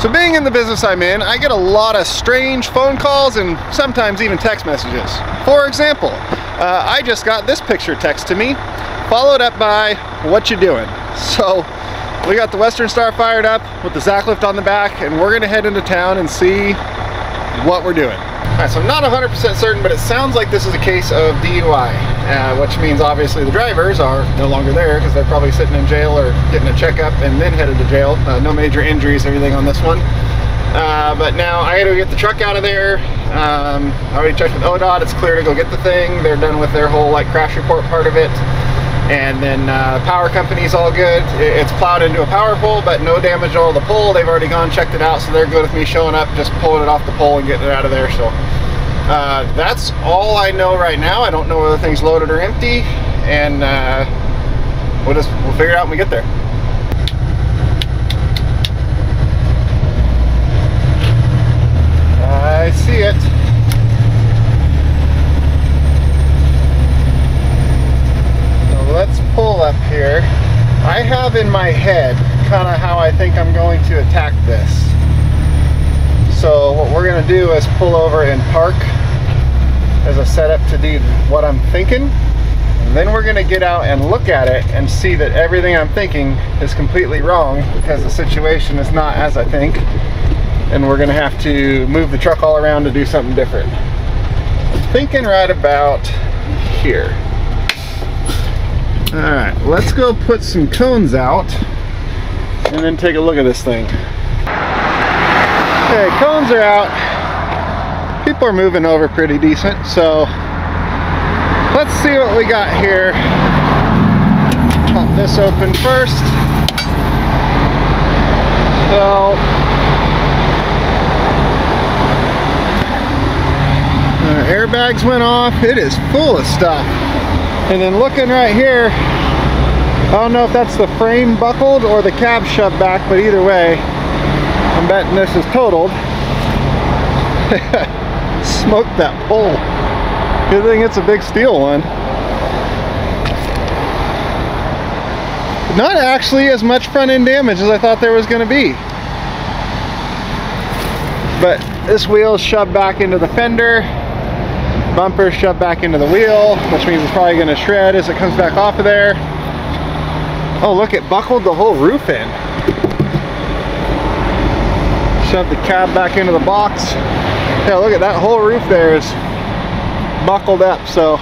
So being in the business I'm in, I get a lot of strange phone calls and sometimes even text messages. For example, I just got this picture text to me, followed up by, "What you doing?" So we got the Western Star fired up with the Zac lift on the back, and we're gonna head into town and see what we're doing. All right, so I'm not 100% certain, but it sounds like this is a case of DUI, which means obviously the drivers are no longer there because they're probably sitting in jail or getting a checkup and then headed to jail. No major injuries or anything on this one. But now I gotta get the truck out of there. I already checked with ODOT, it's clear to go get the thing. They're done with their whole like crash report part of it. And then power company's all good. It's plowed into a power pole, but no damage to the pole. They've already gone, checked it out, so they're good with me showing up, just pulling it off the pole and getting it out of there. So that's all I know right now. I don't know whether the thing's loaded or empty, and we'll figure it out when we get there. I see it. Let's pull up here. I have in my head kind of how I think I'm going to attack this. So what we're going to do is pull over and park as a setup to do what I'm thinking. And then we're going to get out and look at it and see that everything I'm thinking is completely wrong because the situation is not as I think. And we're going to have to move the truck all around to do something different. I'm thinking right about here. All right, let's go put some cones out and then take a look at this thing. Okay, cones are out. People are moving over pretty decent, so let's see what we got here. Pop this open first. So, our airbags went off. It is full of stuff. And then looking right here, I don't know if that's the frame buckled or the cab shoved back, but either way, I'm betting this is totaled. Smoked that pole. Good thing it's a big steel one. Not actually as much front end damage as I thought there was going to be. But this wheel's shoved back into the fender. Bumper shoved back into the wheel, which means it's probably going to shred as it comes back off of there. Oh, look, it buckled the whole roof in. Shoved the cab back into the box. Yeah, look at that whole roof there is buckled up, so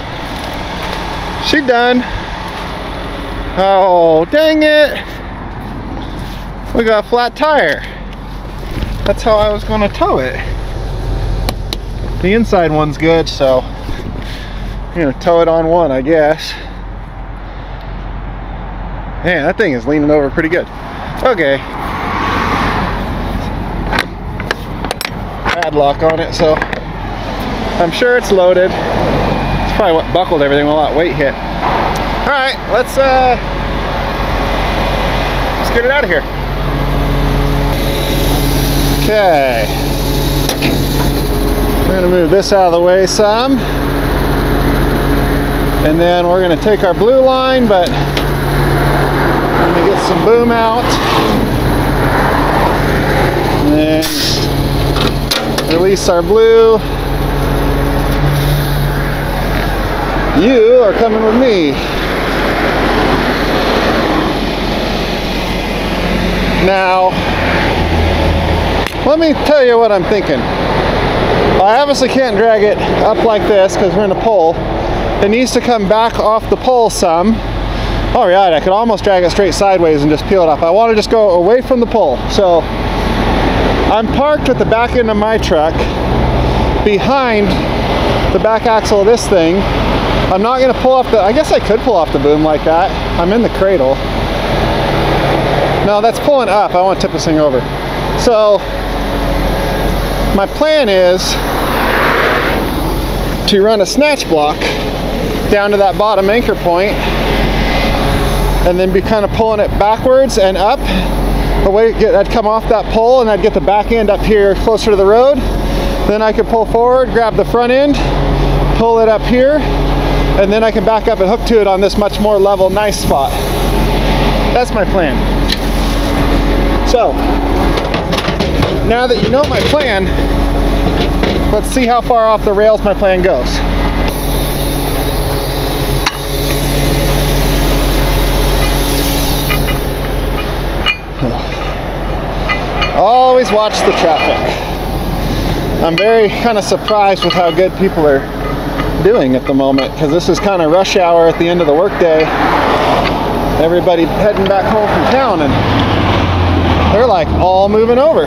she done. Oh, dang it. We got a flat tire. That's how I was going to tow it. The inside one's good, so I'm gonna tow it on one, I guess. Man, that thing is leaning over pretty good. Okay. Padlock on it, so I'm sure it's loaded. It's probably what buckled everything while that weight hit. All right, let's get it out of here. Okay. We're going to move this out of the way some, and then we're going to take our blue line, but I'm going to get some boom out, and then release our blue. You are coming with me. Now, let me tell you what I'm thinking. I obviously can't drag it up like this because we're in a pole. It needs to come back off the pole some. All right, I could almost drag it straight sideways and just peel it up. I want to just go away from the pole. So I'm parked at the back end of my truck behind the back axle of this thing. I'm not going to pull off the, I guess I could pull off the boom like that. I'm in the cradle. No, that's pulling up. I want to tip this thing over. So my plan is to run a snatch block down to that bottom anchor point and then be kind of pulling it backwards and up. The way I'd come off that pole and I'd get the back end up here closer to the road. Then I could pull forward, grab the front end, pull it up here, and then I can back up and hook to it on this much more level, nice spot. That's my plan. So, now that you know my plan, let's see how far off the rails my plan goes. Always watch the traffic. I'm very kind of surprised with how good people are doing at the moment, because this is kind of rush hour at the end of the workday. Everybody heading back home from town, and they're like all moving over.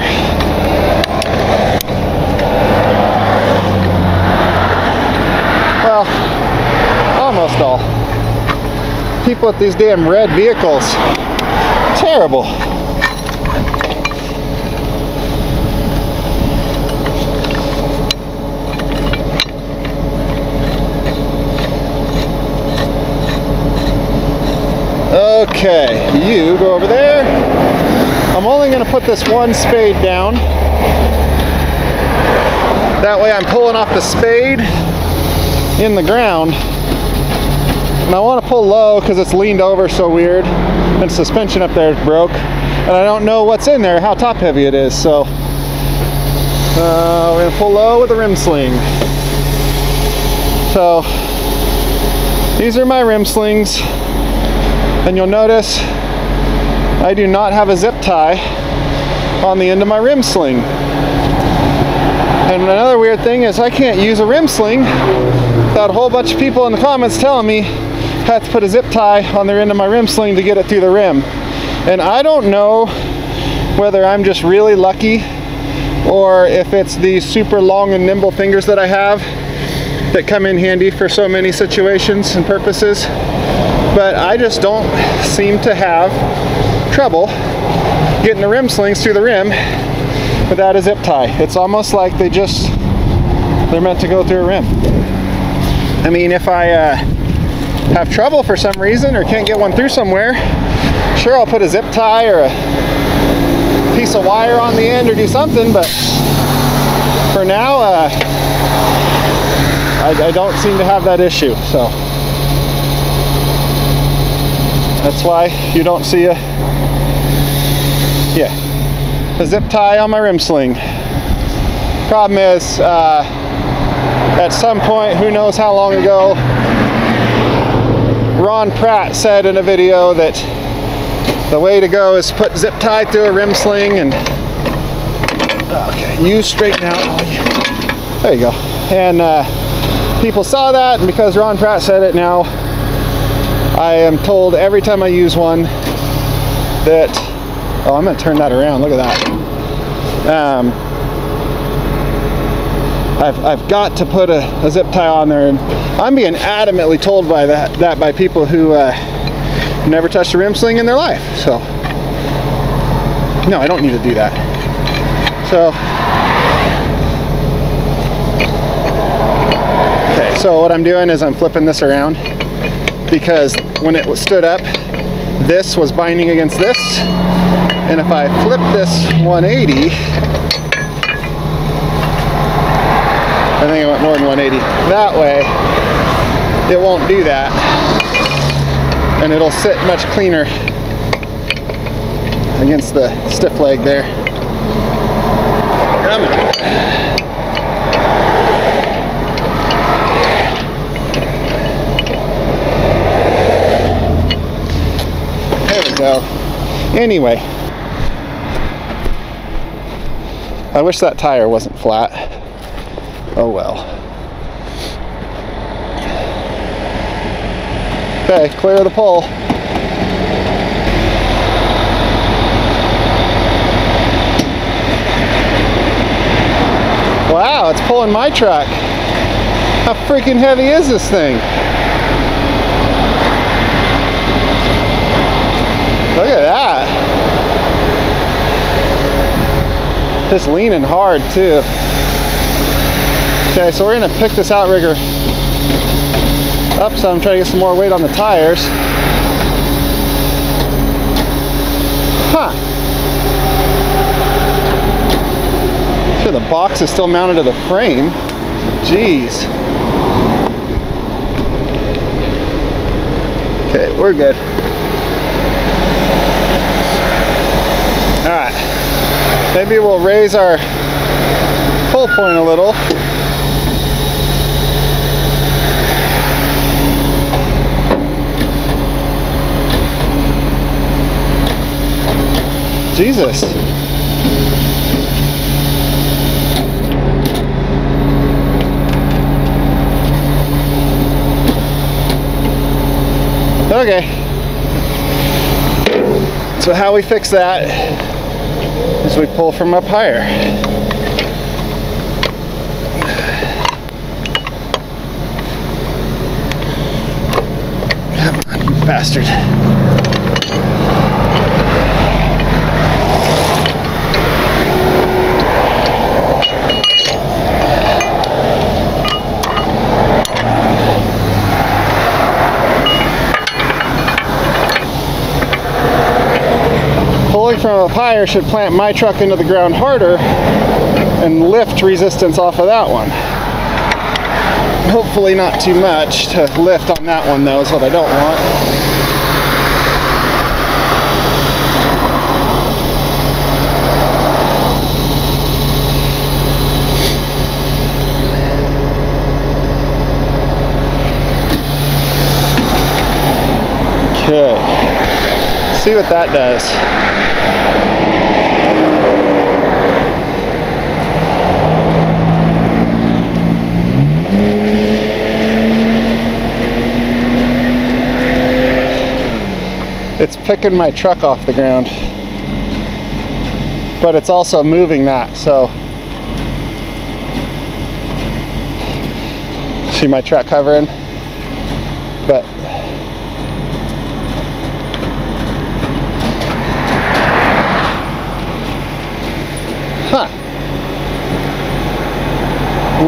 Well, almost all. People with these damn red vehicles. Terrible. Okay, you go over there. I'm only going to put this one spade down. That way I'm pulling off the spade in the ground. And I want to pull low because it's leaned over so weird. And suspension up there is broke. And I don't know what's in there, how top heavy it is. So we're going to pull low with a rim sling. So these are my rim slings. And you'll notice I do not have a zip tie on the end of my rim sling. And another weird thing is I can't use a rim sling without a whole bunch of people in the comments telling me I have to put a zip tie on the end of my rim sling to get it through the rim. And I don't know whether I'm just really lucky or if it's these super long and nimble fingers that I have that come in handy for so many situations and purposes. But I just don't seem to have trouble getting the rim slings through the rim without a zip tie. It's almost like they're meant to go through a rim. I mean, if I have trouble for some reason or can't get one through somewhere, sure, I'll put a zip tie or a piece of wire on the end or do something, but for now, I don't seem to have that issue, so. That's why you don't see a zip tie on my rim sling. Problem is, at some point, who knows how long ago, Ron Pratt said in a video that the way to go is put zip tie through a rim sling and you straighten out. There you go. And people saw that, and because Ron Pratt said it, now I am told every time I use one that, oh, I'm going to turn that around, look at that. I've got to put a zip tie on there, and I'm being adamantly told by that by people who never touched a rim sling in their life. So, no, I don't need to do that. So, okay, so what I'm doing is I'm flipping this around, because when it stood up, this was binding against this, and if I flip this 180, I think I went more than 180, that way it won't do that, and it'll sit much cleaner against the stiff leg there. Come on. So, anyway, I wish that tire wasn't flat. Oh well. Okay, clear the pole. Wow, it's pulling my truck. How freaking heavy is this thing? Look at that. It's leaning hard too. Okay, so we're gonna pick this outrigger up some, try to get some more weight on the tires. Huh. Sure, the box is still mounted to the frame. Jeez. Okay, we're good. All right. Maybe we'll raise our pull point a little. Jesus. Okay. So how we fix that is we pull from up higher. Come on, you bastard. Pulling from up higher should plant my truck into the ground harder and lift resistance off of that one. Hopefully not too much to lift on that one though, is what I don't want. Okay, see what that does. It's picking my truck off the ground, but it's also moving that, so see my truck hovering, but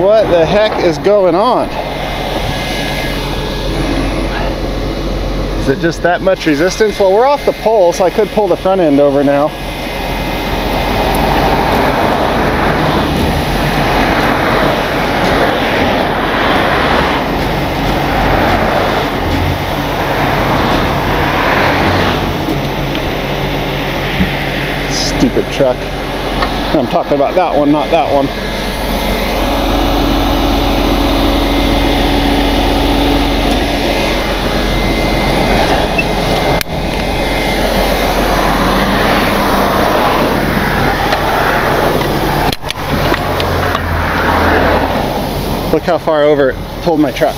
what the heck is going on? Is it just that much resistance? Well, we're off the pole, so I could pull the front end over now. Stupid truck. I'm talking about that one, not that one. Look how far over it pulled my truck.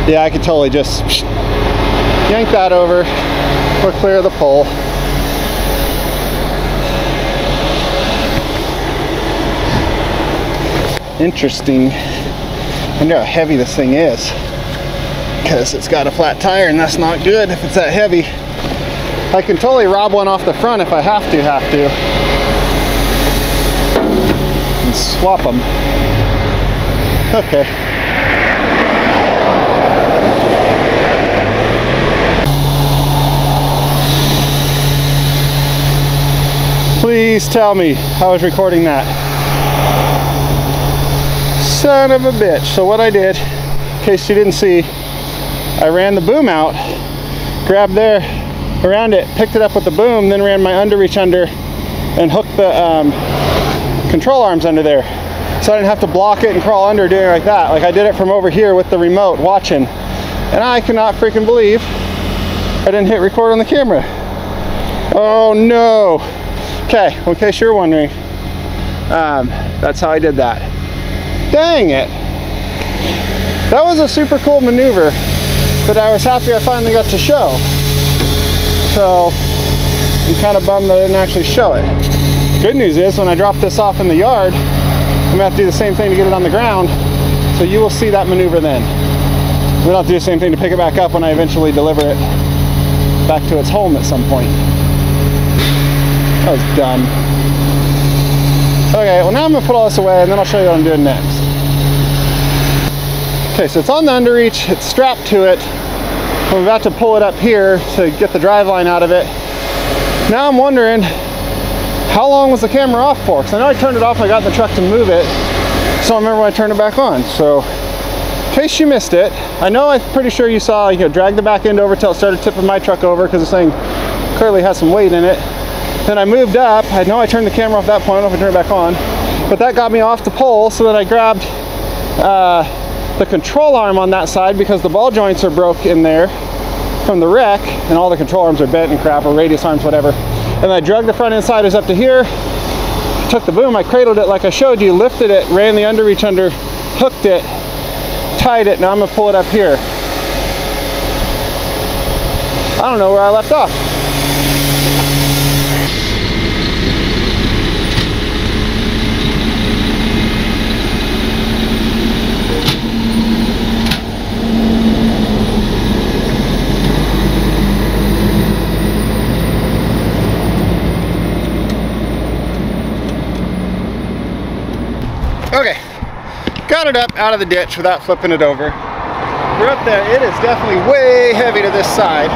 Yeah, I could totally just yank that over. We're clear of the pole. Interesting. I wonder how heavy this thing is, because it's got a flat tire and that's not good if it's that heavy. I can totally rob one off the front if I have to. And swap them. Okay. Please tell me I was recording that. Son of a bitch. So what I did, in case you didn't see, I ran the boom out, grabbed there, around it, picked it up with the boom, then ran my underreach under and hooked the control arms under there. So I didn't have to block it and crawl under doing it like that. Like I did it from over here with the remote watching. And I cannot freaking believe I didn't hit record on the camera. Oh no. Okay, well, in case you're wondering, that's how I did that. Dang it. That was a super cool maneuver that I was happy I finally got to show. So I'm kind of bummed that I didn't actually show it. Good news is when I drop this off in the yard, I'm gonna have to do the same thing to get it on the ground. So you will see that maneuver then. We'll have to do the same thing to pick it back up when I eventually deliver it back to its home at some point. That was dumb. Okay, well now I'm gonna put all this away and then I'll show you what I'm doing next. Okay, so it's on the underreach, it's strapped to it. I'm about to pull it up here to get the drive line out of it. Now I'm wondering, how long was the camera off for? Because I know I turned it off when I got in the truck to move it, So I remember when I turned it back on. So in case you missed it, I know I'm pretty sure you saw, you know, drag the back end over till it started tipping my truck over because this thing clearly has some weight in it. Then I moved up. I know I turned the camera off at that point. I don't know if I turned it back on, but that got me off the pole. So then I grabbed the control arm on that side because the ball joints are broke in there from the wreck, and all the control arms are bent and crap, or radius arms, whatever. And I dragged the front end sliders up to here, took the boom, I cradled it like I showed you, lifted it, ran the underreach under, hooked it, tied it. Now I'm gonna pull it up here. I don't know where I left off. Okay, got it up out of the ditch without flipping it over. We're up there. It is definitely way heavy to this side.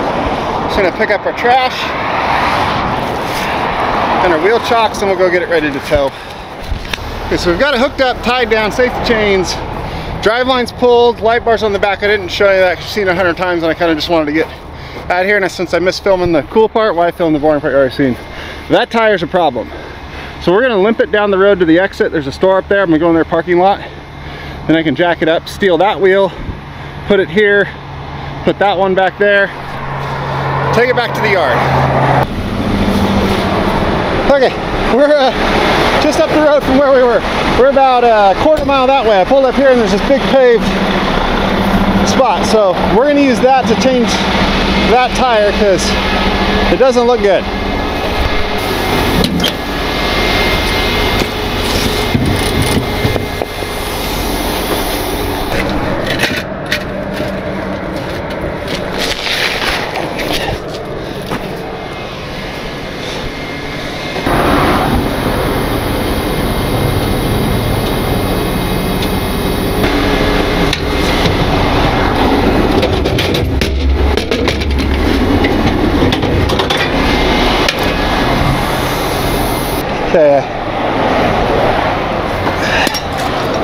Just gonna pick up our trash and our wheel chocks, and we'll go get it ready to tow. Okay, so we've got it hooked up, tied down, safety chains, drive lines pulled, light bars on the back. I didn't show you that because you've seen it 100 times, and I kind of just wanted to get out here. And since I missed filming the cool part, why film the boring part you already seen? That tire's a problem. So we're gonna limp it down the road to the exit. There's a store up there. I'm gonna go in their parking lot. Then I can jack it up, steal that wheel, put it here, put that one back there, take it back to the yard. Okay, we're just up the road from where we were. We're about a quarter mile that way. I pulled up here and there's this big paved spot. So we're gonna use that to change that tire because it doesn't look good. Okay,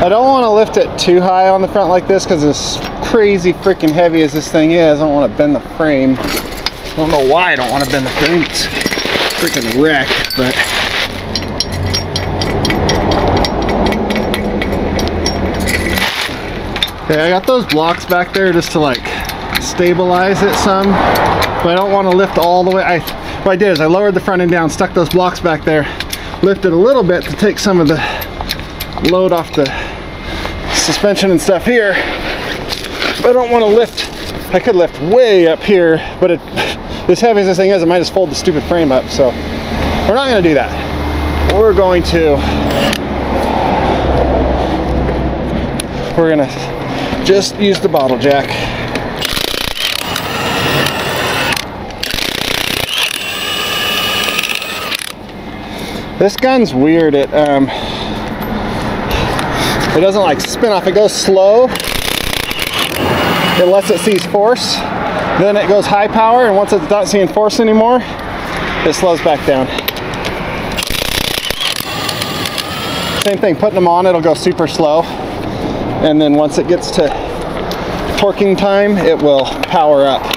I don't want to lift it too high on the front like this because as crazy freaking heavy as this thing is, I don't want to bend the frame. I don't know why I don't want to bend the frame. It's freaking wreck, but okay, I got those blocks back there just to like stabilize it some, but I don't want to lift all the way. What I did is I lowered the front end down, stuck those blocks back there, lifted a little bit to take some of the load off the suspension and stuff here. But I don't want to lift. I could lift way up here, but as heavy as this thing is, I might just fold the stupid frame up. So we're not going to do that. We're going to just use the bottle jack. This gun's weird. It doesn't like spin off. It goes slow. It lets it seize force. Then it goes high power, and once it's not seeing force anymore, it slows back down. Same thing, putting them on, it'll go super slow. And then once it gets to torquing time, it will power up.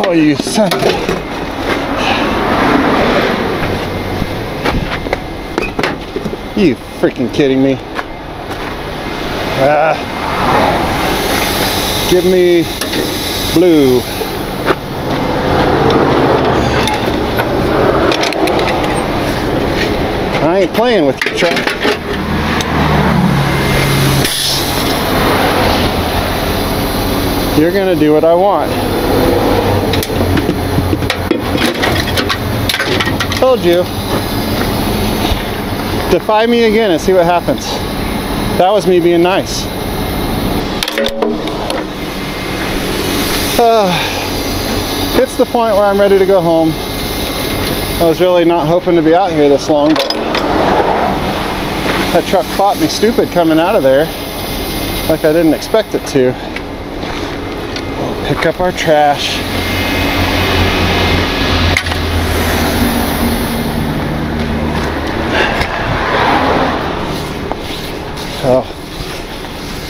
Oh, you son of a... You freaking kidding me? Give me blue. I ain't playing with your truck. You're gonna do what I want. Told you. Defy me again and see what happens. That was me being nice. It's the point where I'm ready to go home. I was really not hoping to be out here this long, but that truck fought me stupid coming out of there like I didn't expect it to. We'll pick up our trash. So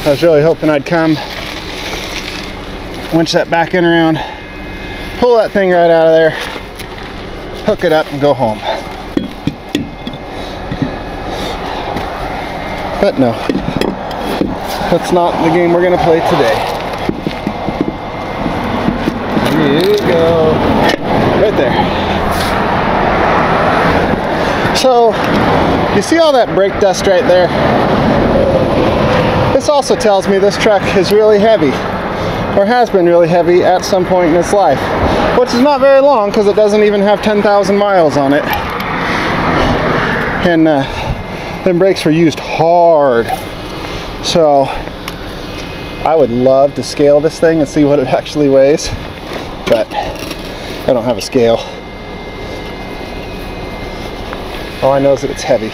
I was really hoping I'd come, winch that back end around, pull that thing right out of there, hook it up and go home. But no, that's not the game we're gonna play today. Here you go, right there. So, you see all that brake dust right there? This also tells me this truck is really heavy, or has been really heavy at some point in its life, which is not very long because it doesn't even have 10,000 miles on it. And them brakes were used hard. So I would love to scale this thing and see what it actually weighs, but I don't have a scale. All I know is that it's heavy.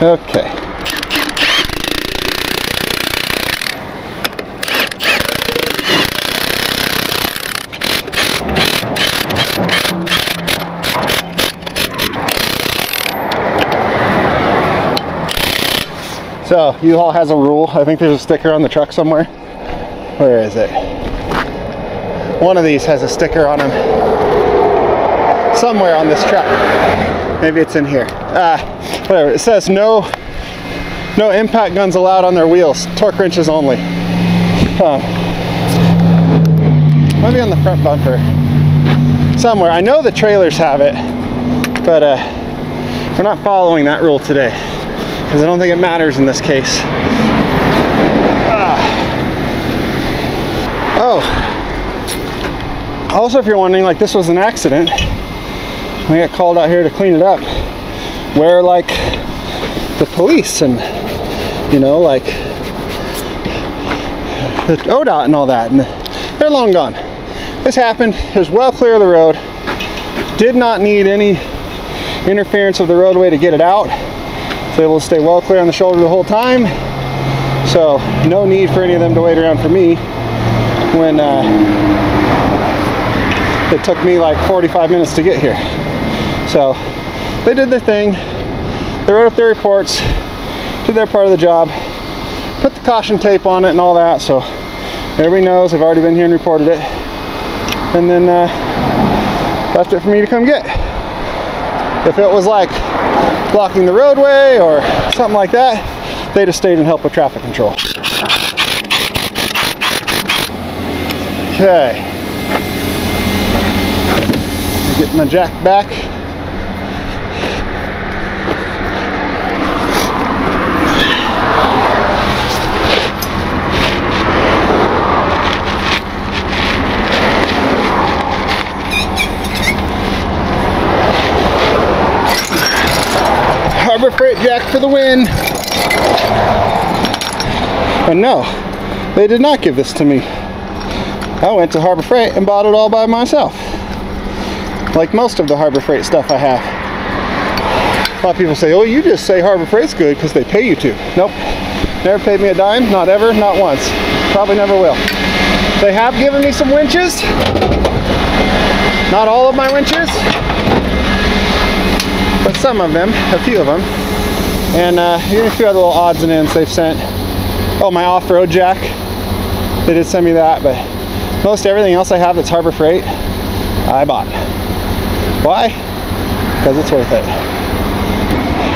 Okay. So, U-Haul has a rule. I think there's a sticker on the truck somewhere. Where is it? One of these has a sticker on them. Somewhere on this truck. Maybe it's in here. Whatever. It says no impact guns allowed on their wheels. Torque wrenches only. Maybe on the front bumper. Somewhere. I know the trailers have it, but we're not following that rule today because I don't think it matters in this case. Oh. Also, if you're wondering, like, this was an accident. We got called out here to clean it up. Where, like, the police and, you know, like, the ODOT and all that, and they're long gone. This happened. It was well clear of the road. Did not need any interference of the roadway to get it out. So able to stay well clear on the shoulder the whole time. So no need for any of them to wait around for me when it took me like 45 minutes to get here. So they did their thing. They wrote up their reports, did their part of the job, put the caution tape on it and all that, so everybody knows they've already been here and reported it. And then left it for me to come get. If it was like blocking the roadway or something like that, they'd have stayed and helped with traffic control. Okay. Get my jack back. Harbor Freight jack for the win. But no, they did not give this to me. I went to Harbor Freight and bought it all by myself. Like most of the Harbor Freight stuff I have. A lot of people say, oh, you just say Harbor Freight's good because they pay you to. Nope. Never paid me a dime. Not ever. Not once. Probably never will. They have given me some winches. Not all of my winches. But some of them, a few of them, and even a few other little odds and ends they've sent. Oh, my off-road jack, they did send me that, but most everything else I have that's Harbor Freight, I bought. Why? Because it's worth it.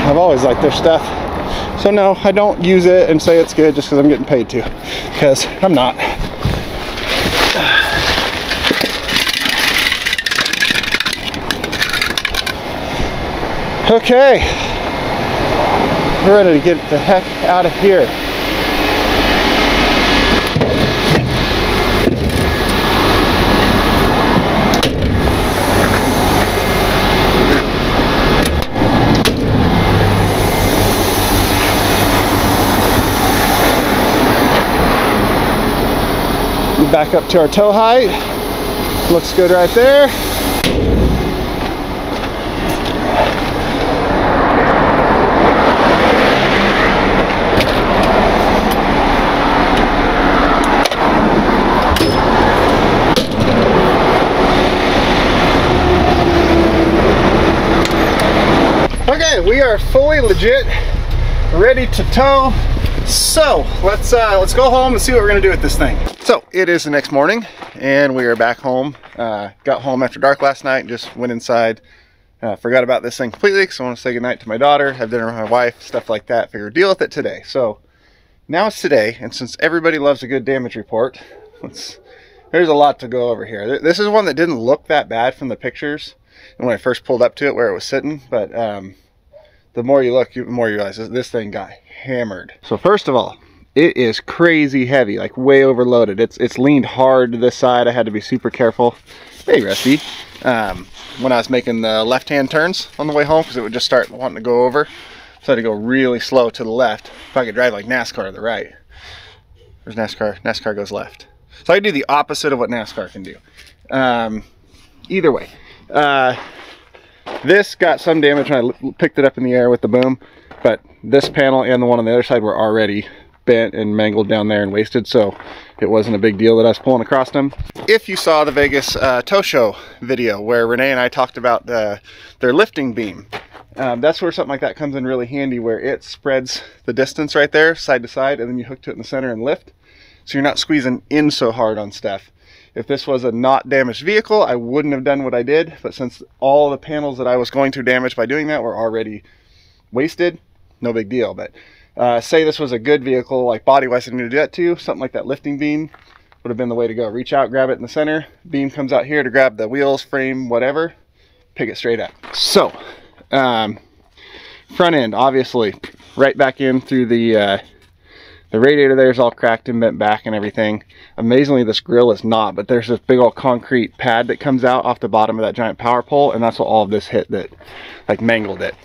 I've always liked their stuff. So no, I don't use it and say it's good just because I'm getting paid to, because I'm not. Okay, we're ready to get the heck out of here. back up to our tow height. Looks good right there. Okay, we are fully legit, ready to tow. So let's go home and see what we're gonna do with this thing. So it is the next morning and we are back home. Got home after dark last night and just went inside. Forgot about this thing completely because I want to say goodnight to my daughter, have dinner with my wife, stuff like that. Figure deal with it today. So now it's today, and since everybody loves a good damage report, there's a lot to go over here. This is one that didn't look that bad from the pictures and when I first pulled up to it where it was sitting, but the more you look, the more you realize this thing got hammered. So first of all, it is crazy heavy, like way overloaded. It's leaned hard to this side. I had to be super careful. Hey, Rusty. When I was making the left-hand turns on the way home, because it would just start wanting to go over. So I had to go really slow to the left. If I could drive like NASCAR to the right. Where's NASCAR? NASCAR goes left. So I do the opposite of what NASCAR can do. Either way. This got some damage when I picked it up in the air with the boom, but this panel and the one on the other side were already bent and mangled down there and wasted, so it wasn't a big deal that I was pulling across them. If you saw the Vegas tow show video where Renee and I talked about their lifting beam, that's where something like that comes in really handy, where it spreads the distance right there side to side, and then you hook to it in the center and lift, so you're not squeezing in so hard on stuff. If this was a not damaged vehicle, I wouldn't have done what I did, but since all the panels that I was going to damage by doing that were already wasted, no big deal. But say this was a good vehicle, like body-wise I didn't do that to, something like that lifting beam would have been the way to go. Reach out, grab it in the center, beam comes out here to grab the wheels, frame, whatever, pick it straight up. So, front end, obviously, right back in through the radiator there is all cracked and bent back and everything. Amazingly, this grill is not, but there's this big old concrete pad that comes out off the bottom of that giant power pole, and that's what all of this hit that like mangled it.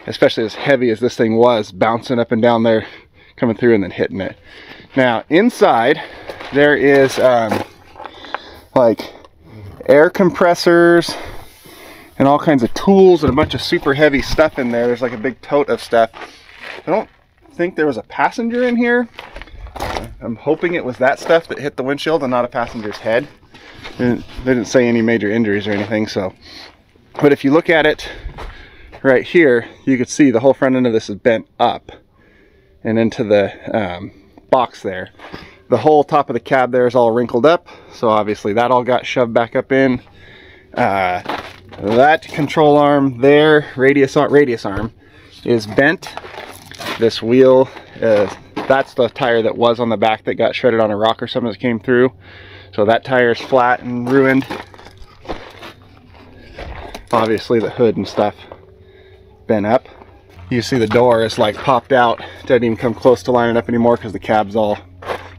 Especially as heavy as this thing was, bouncing up and down there, coming through and then hitting it. Now, inside, there is like air compressors and all kinds of tools and a bunch of super heavy stuff in there. There's like a big tote of stuff. I don't think there was a passenger in here. I'm hoping it was that stuff that hit the windshield and not a passenger's head. They didn't say any major injuries or anything, so. But if you look at it right here, you can see the whole front end of this is bent up and into the box there. The whole top of the cab there is all wrinkled up, so obviously that all got shoved back up in. That control arm there, radius arm, is bent. This wheel, that's the tire that was on the back that got shredded on a rock or something that came through. So that tire is flat and ruined. Obviously the hood and stuff bent up. You see the door is like popped out. Didn't even come close to lining up anymore because the cab's all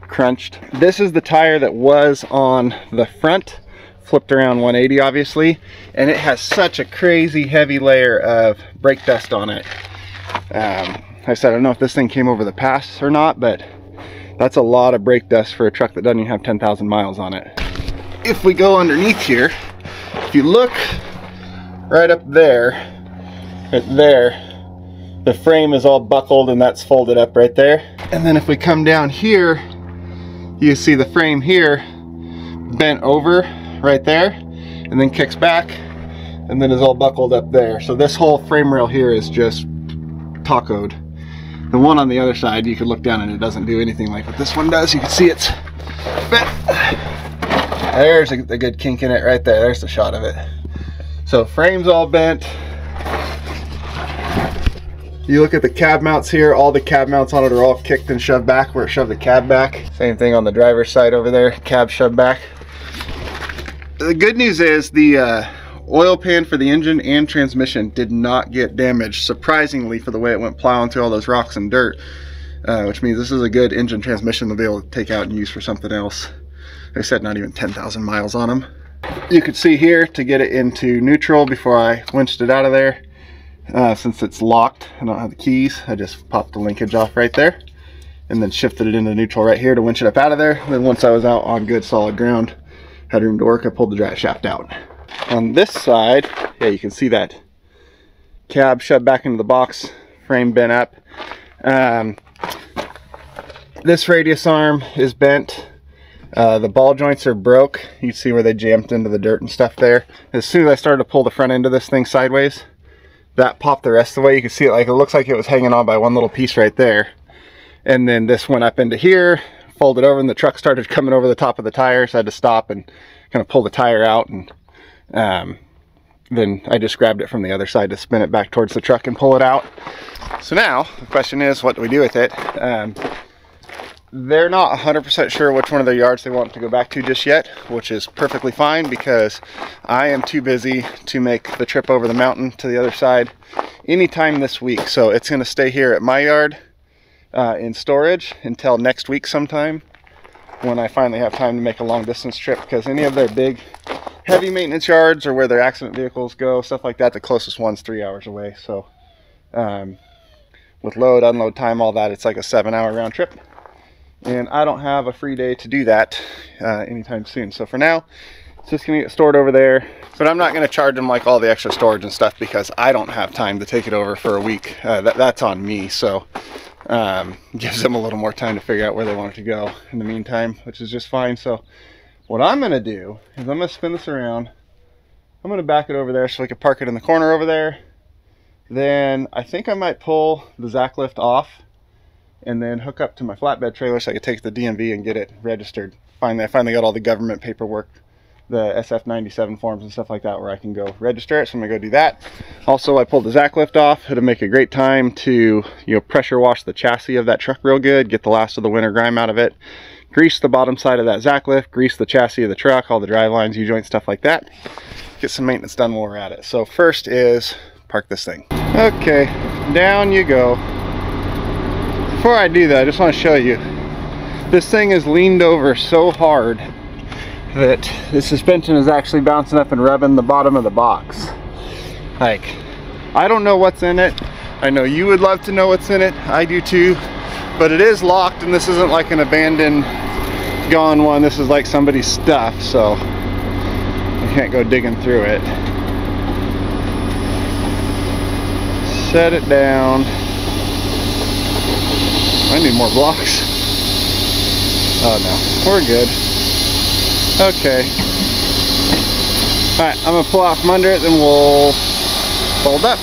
crunched. This is the tire that was on the front, flipped around 180 obviously, and it has such a crazy heavy layer of brake dust on it. I said, I don't know if this thing came over the pass or not, but that's a lot of brake dust for a truck that doesn't even have 10,000 miles on it. If we go underneath here, if you look right up there, the frame is all buckled and that's folded up right there. And then if we come down here, you see the frame here bent over right there and then kicks back and then is all buckled up there. So this whole frame rail here is just tacoed. The one on the other side, you could look down and it doesn't do anything like what this one does. You can see it's bent. There's a good kink in it right there. There's the shot of it. So frame's all bent. You look at the cab mounts here, all the cab mounts on it are all kicked and shoved back where it shoved the cab back. Same thing on the driver's side over there, cab shoved back. The good news is the oil pan for the engine and transmission did not get damaged, surprisingly, for the way it went plowing through all those rocks and dirt, which means this is a good engine transmission to be able to take out and use for something else. Like I said, not even 10,000 miles on them. You could see here to get it into neutral before I winched it out of there. Since it's locked, I don't have the keys, I just popped the linkage off right there. and then shifted it into neutral right here to winch it up out of there. And then once I was out on good solid ground, had room to work, I pulled the drive shaft out. On this side, yeah, you can see that cab shoved back into the box, frame bent up. This radius arm is bent. The ball joints are broke. You see where they jammed into the dirt and stuff there. As soon as I started to pull the front end of this thing sideways, that popped the rest of the way. You can see it, like, it looks like it was hanging on by one little piece right there. And then this went up into here, folded over, and the truck started coming over the top of the tire, so I had to stop and kind of pull the tire out. And then I just grabbed it from the other side to spin it back towards the truck and pull it out. So now the question is, what do we do with it? They're not 100% sure which one of their yards they want to go back to just yet, which is perfectly fine because I am too busy to make the trip over the mountain to the other side anytime this week. So it's going to stay here at my yard in storage until next week sometime, when I finally have time to make a long distance trip, because any of their big heavy maintenance yards or where their accident vehicles go, stuff like that, the closest one's 3 hours away. So with load, unload time, all that, it's like a 7-hour round trip. And I don't have a free day to do that anytime soon. So for now, it's just gonna get stored over there. But I'm not gonna charge them like all the extra storage and stuff because I don't have time to take it over for a week. That's on me. So gives them a little more time to figure out where they want it to go in the meantime, which is just fine. So what I'm gonna do is I'm gonna spin this around. I'm gonna back it over there so we can park it in the corner over there. Then I think I might pull the Zack lift off and then hook up to my flatbed trailer so I could take the DMV and get it registered. I finally got all the government paperwork, the SF97 forms and stuff like that, where I can go register it, so I'm gonna go do that. Also, I pulled the Zack lift off. It'll make a great time to, you know, pressure wash the chassis of that truck real good, get the last of the winter grime out of it, grease the bottom side of that Zack lift, grease the chassis of the truck, all the drive lines, U-joints, stuff like that. Get some maintenance done while we're at it. So first is park this thing. Okay, down you go. Before I do that, I just want to show you, this thing is leaned over so hard that the suspension is actually bouncing up and rubbing the bottom of the box. Like, I don't know what's in it. I know you would love to know what's in it. I do too. But it is locked, and this isn't like an abandoned, gone one. This is like somebody's stuff, so I can't go digging through it. Set it down. I need more blocks. Oh no, we're good. Okay. Alright, I'm gonna pull out from under it, then we'll fold up.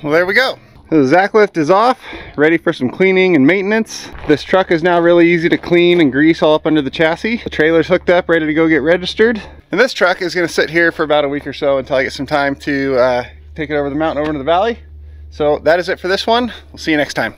Well, there we go. The Zack lift is off, ready for some cleaning and maintenance. This truck is now really easy to clean and grease all up under the chassis. The trailer's hooked up, ready to go get registered. And this truck is gonna sit here for about a week or so until I get some time to take it over the mountain, over into the valley. So that is it for this one. We'll see you next time.